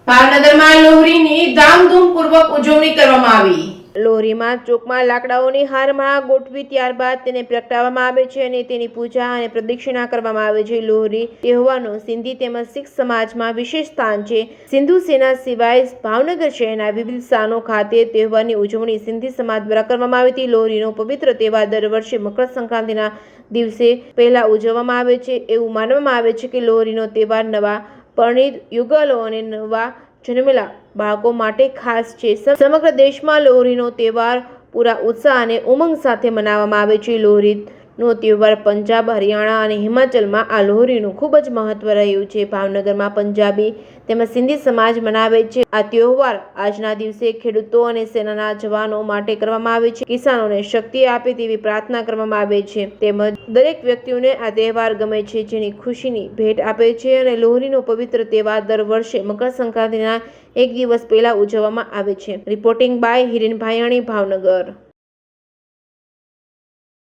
ભાવનગરમાં લોહરીની ધામધૂમપૂર્વક ઉજવણી કરવામાં આવી। લોહરીમાં ચોકમાં લાકડાઓની હારમાળા ગોઠવી ત્યારબાદ તેને પ્રગટાવવામાં આવે છે અને તેની પૂજા અને પ્રદક્ષિણા કરવામાં આવે છે। લોહરી તહેવારનું સિંધી તેમજ શીખ સમાજમાં વિશેષ સ્થાન છે। સિંધુ સેના સિવાય ભાવનગર શહેરના વિવિધ સ્થાનો ખાતે તહેવારની ઉજવણી સિંધી સમાજ દ્વારા કરવામાં આવી હતી। લોહરીનો પવિત્ર તહેવાર દર વર્ષે મકર સંક્રાંતિના દિવસે પહેલા ઉજવવામાં આવે છે। એવું માનવામાં આવે છે કે લોહરીનો તહેવાર નવા પરણિત યુગલો અને નવા જન્મેલા બાળકો માટે ખાસ છે। સમગ્ર દેશમાં લોહરીનો તહેવાર પૂરા ઉત્સાહ અને ઉમંગ સાથે મનાવવામાં આવે છે। લોહરીનો તહેવાર પંજાબ, હરિયાણા અને હિમાચલમાં આ લોહરીનું ખૂબ જ મહત્વ રહ્યું છે। ભાવનગરમાં પંજાબી તેમજ સિંધી સમાજ મનાવે છે। આ તહેવાર આજના દિવસે ખેડૂતો અને સેનાના જવાનો માટે કરવામાં આવે છે। કિસાનોને શક્તિ આપે તેવી પ્રાર્થના કરવામાં આવે છે તેમજ દરેક વ્યક્તિઓને આ તહેવાર ગમે છે જેની ખુશીની ભેટ આપે છે અને લોહરીનો પવિત્ર તહેવાર દર વર્ષે મકર સંક્રાંતિના એક દિવસ પહેલા ઉજવવામાં આવે છે। Reporting by Hiren Bhayani, Bhavnagar.